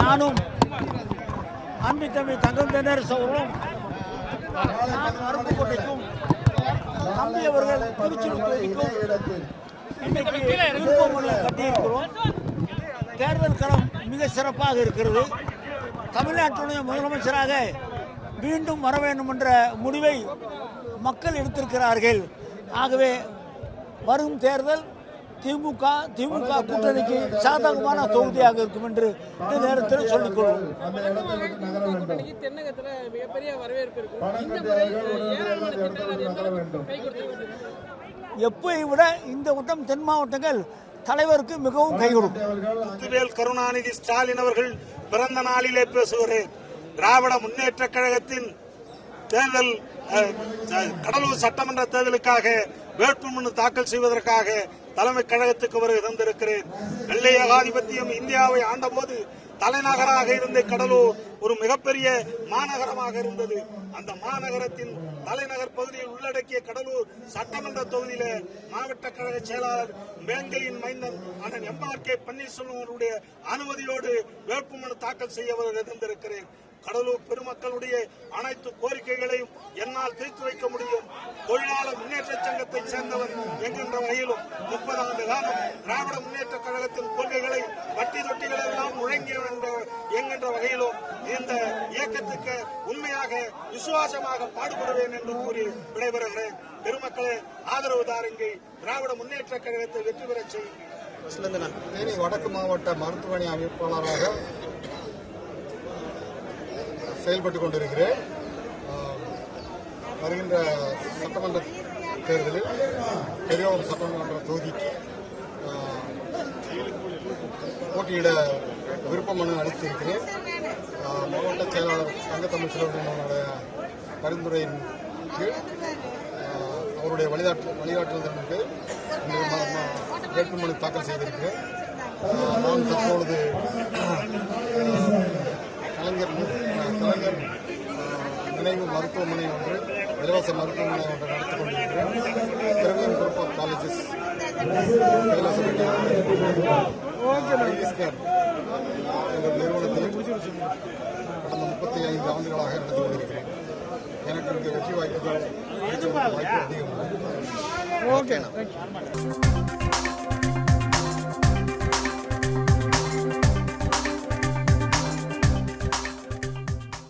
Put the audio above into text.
நானும் அன்பு தம்பி தங்கம் தென்னரசு அவர்களும் நான் அருப்புக்கோட்டைக்கும் தம்பி அவர்கள் திருச்சிக்கும் இன்றைக்கு விருப்பமனு கட்டியிருக்கிறோம். தேர்தல் களம் மிக சிறப்பாக இருக்கிறது. தமிழ்நாட்டுடைய முதலமைச்சராக மீண்டும் வர வேண்டும் என்ற முடிவை மக்கள் எடுத்திருக்கிறார்கள். ஆகவே வரும் தேர்தல் திமுக கூட்டணிக்கு சாதகமான தொகுதியாக இருக்கும் என்று இந்த நேரத்தில் சொல்லிக் கொள்வோம். எப்பை விட இந்த வட்டம் தென் மாவட்டங்கள் தலைவருக்கு மிகவும் கை கொடுக்கும். கருணாநிதி ஸ்டாலின் அவர்கள் பிறந்த நாளிலே பேசுகிறேன். திராவிட முன்னேற்ற கழகத்தின் தேர்தல் கடலூர் சட்டமன்ற தேர்தலுக்காக வேட்புமனு தாக்கல் செய்வதற்காக தலைமை கழகத்துக்கு வருகை தந்திருக்கிறேன். வெள்ளை ஏகாதிபத்தியம் இந்தியாவை ஆண்டபோது தலைநகராக இருந்த கடலூர் ஒரு மிகப்பெரிய மாநகரமாக இருந்தது. அந்த மாநகரத்தின் தலைநகர் பகுதியில் உள்ளடக்கிய கடலூர் சட்டமன்ற தொகுதியில மாவட்ட கழக செயலாளர் வேங்கையின் மைந்தன் அண்ணன் MRK பன்னீர்செல்வம் அவருடைய அனுமதியோடு வேட்புமனு தாக்கல் செய்ய வருகை தந்திருக்கிறேன். கடலூர் பெருமக்களுடைய அனைத்து கோரிக்கைகளையும் என்னால் தீர்த்து வைக்க முடியும். தொழிலாளர் முன்னேற்ற சங்கத்தை சேர்ந்தவர் என்கின்ற வகையிலும் 30 ஆண்டு காலம் திராவிட முன்னேற்ற கழகத்தின் கொள்கைகளை வட்டி தொட்டிகளை எல்லாம் முழங்கிய என்கின்ற வகையிலும் இந்த இயக்கத்துக்கு உண்மையாக விசுவாசமாக பாடுபடுவேன் என்று கூறி விடைபெறுகிறேன். பெருமக்களே, ஆதரவு தாருங்கள். திராவிட முன்னேற்ற கழகத்தை வெற்றி பெறச் செய்யுங்கள். தேனி வடக்கு மாவட்ட மருத்துவமனை அமைப்பாளராக செயல்பட்டுக் கொண்டிருக்கிறேன். வருகின்ற சட்டமன்ற தேர்தலில் பெரியோர் சட்டமன்ற தொகுதிக்கு போட்டியிட விருப்ப மனு அளித்திருக்கிறேன். மாவட்ட செயலாளர் தங்கத்தமிழ் செல்வனுடைய பரிந்துரையின் கீழ் அவருடைய வழிகாட்டுதலின் கீழ் வேட்புமனு தாக்கல் செய்திருக்கிறேன். நான் தற்பொழுது கலைஞர் நினைவு மருத்துவமனை ஒன்று, இலவச மருத்துவமனை ஒன்று நடத்திக் கொண்டிருக்கிறேன். திரவியம் குரூப் ஆஃப் காலேஜஸ் என்ற நிறுவனத்தில் கடந்த 35 ஆண்டுகளாக நடத்தி கொண்டிருக்கிறேன். எனக்கு இங்கே வெற்றி வாய்ப்பு அதிகம்.